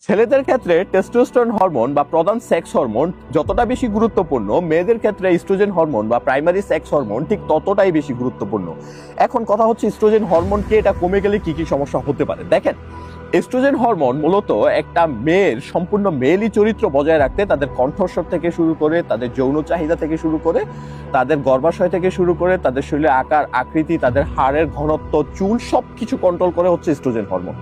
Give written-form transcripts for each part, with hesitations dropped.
ছেলেদের ক্ষেত্রে testosterone hormone বা প্রধান সেক্স হরমোন যতটা বেশি গুরুত্বপূর্ণ, মেয়েদের ক্ষেত্রে ইস্ট্রোজেন হরমোন বা প্রাইমারি সেক্স হরমোন ঠিক ততটাই বেশি গুরুত্বপূর্ণ। এখন কথা হচ্ছে ইস্ট্রোজেন হরমোনকে এটা কমে গেলে কি কি সমস্যা হতে পারে। দেখেন, এস্ট্রোজেন হরমোন মূলত একটা মেয়ের সম্পূর্ণ মেয়েলি চরিত্র বজায় রাখতে, তাদের কণ্ঠস্বর থেকে শুরু করে, তাদের যৌন চাহিদা থেকে শুরু করে, তাদের গর্ভাশয় থেকে শুরু করে, তাদের শরীরের আকার আকৃতি, তাদের হাড়ের ঘনত্ব, চুল সবকিছু কন্ট্রোল করে হচ্ছে ইস্ট্রোজেন হরমোন।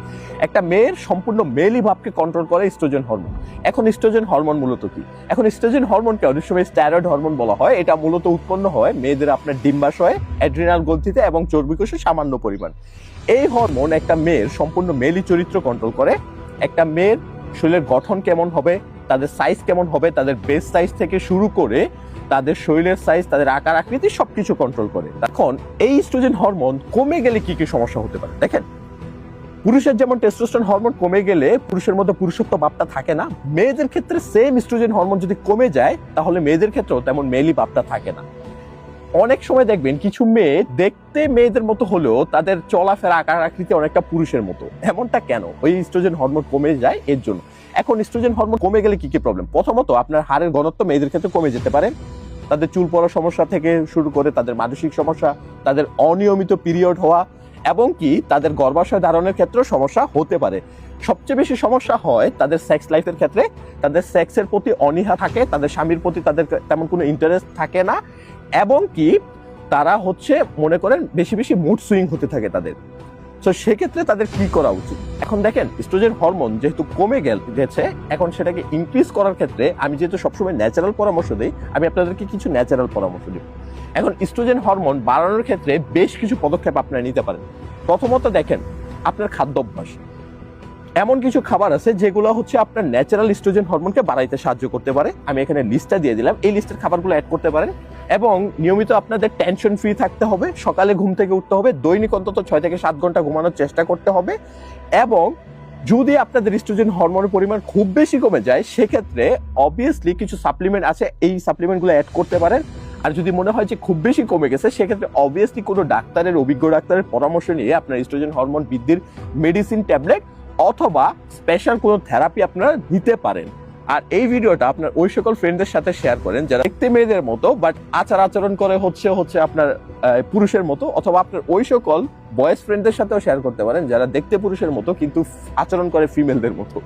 একটা মেয়ের সম্পূর্ণ মেয়েলি ভাবকে কন্ট্রোল করে ইস্ট্রোজেন হরমোন। এখন ইস্ট্রোজেন হরমোন মূলত কি? এখন ইস্ট্রোজেন হরমোনকে অনেক সময় স্টেরয়েড হরমোন বলা হয়। এটা মূলত উৎপন্ন হয় মেয়েদের আপনার ডিম্বাশয়ে, অ্যাড্রিনাল গ্রন্থিতে এবং চর্বিকোষে সামান্য পরিমাণ। এই হরমোন একটা মেয়ের সম্পূর্ণ মেয়েলি চরিত্র কন্ট্রোল করে। একটা মেয়ের শরীরের গঠন কেমন হবে, তাদের সাইজ কেমন হবে, তাদের বেস্ট সাইজ থেকে শুরু করে তাদের শরীরের সাইজ, তাদের আকার আকৃতি সবকিছু কন্ট্রোল করে। এখন এই ইস্ট্রোজেন হরমোন কমে গেলে কি কি সমস্যা হতে পারে? দেখেন, পুরুষের যেমন টেস্টোস্টেরন হরমোন কমে গেলে পুরুষের মধ্যে পুরুষত্ব ভাবটা থাকে না, মেয়েদের ক্ষেত্রে সেম ইস্ট্রোজেন হরমোন যদি কমে যায় তাহলে মেয়েদের ক্ষেত্রেও তেমন মেয়েলি ভাবটা থাকে না। অনেক সময় দেখবেন কিছু মেয়ে দেখতে মেয়েদের মতো হলেও তাদের চলাফেরা আকার আকৃতি অনেকটা পুরুষের মতো। এমনটা কেন? ওই ইস্ট্রোজেন হরমোন কমে যায় এর জন্য। এখন ইস্ট্রোজেন হরমোন কমে গেলে কি কি প্রবলেম? প্রথমত আপনার হাড়ের ঘনত্ব মেয়েদের ক্ষেত্রে কমে যেতে পারে। তাদের চুল পড়ার সমস্যা থেকে শুরু করে তাদের মানসিক সমস্যা, তাদের অনিয়মিত পিরিয়ড হওয়া এবং কি তাদের গর্ভাশয় ধারণের ক্ষেত্রেও সমস্যা হতে পারে। সবচেয়ে বেশি সমস্যা হয় তাদের সেক্স লাইফের ক্ষেত্রে। তাদের সেক্সের প্রতি অনীহা থাকে, তাদের স্বামীর প্রতি তাদের তেমন কোনো ইন্টারেস্ট থাকে না এবং কি তারা হচ্ছে মনে করেন বেশি বেশি মুড সুইং হতে থাকে তাদের। তো সেক্ষেত্রে তাদের কি করা উচিত? এখন দেখেন, ইস্ট্রোজেন হরমোন যেহেতু কমে গেছে, এখন সেটাকে ইনক্রিজ করার ক্ষেত্রে আমি যেহেতু সবসময় ন্যাচারাল পরামর্শ দিই, আমি আপনাদেরকে কিছু ন্যাচারাল পরামর্শ দিব। এখন ইস্ট্রোজেন হরমোন বাড়ানোর ক্ষেত্রে বেশ কিছু পদক্ষেপ আপনারা নিতে পারেন। প্রথমত দেখেন, আপনার খাদ্যাভ্যাস। এমন কিছু খাবার আছে যেগুলো হচ্ছে আপনার ন্যাচারাল ইস্ট্রোজেন হরমোনকে বাড়াইতে সাহায্য করতে পারে। আমি এখানে লিস্টটা দিয়ে দিলাম, এই লিস্টের খাবারগুলো অ্যাড করতে পারেন। এবং নিয়মিত আপনাদের টেনশন ফ্রি থাকতে হবে, সকালে ঘুম থেকে উঠতে হবে, দৈনিক অন্তত 6 থেকে 7 ঘন্টা ঘুমানোর চেষ্টা করতে হবে। এবং যদি আপনাদের ইস্ট্রোজেন হরমোনের পরিমাণ খুব বেশি কমে যায়, সেক্ষেত্রে অবভিয়াসলি কিছু সাপ্লিমেন্ট আছে, এই সাপ্লিমেন্টগুলো অ্যাড করতে পারেন। আর যদি মনে হয় যে খুব বেশি কমে গেছে, সেক্ষেত্রে অবভিয়াসলি কোনো ডাক্তারের, অভিজ্ঞ ডাক্তারের পরামর্শ নিয়ে আপনার ইস্ট্রোজেন হরমোন বৃদ্ধির মেডিসিন, ট্যাবলেট অথবা স্পেশাল কোনো থেরাপি আপনারা নিতে পারেন। আর এই ভিডিওটা আপনার ওই সকল ফ্রেন্ডদের সাথে শেয়ার করেন যারা দেখতে মেয়েদের মতো বাট আচরণ করে হচ্ছে আপনার পুরুষের মতো, অথবা আপনার ওই সকল বয়েজ ফ্রেন্ডদের সাথেও শেয়ার করতে পারেন যারা দেখতে পুরুষের মতো কিন্তু আচরণ করে ফিমেলদের মতো।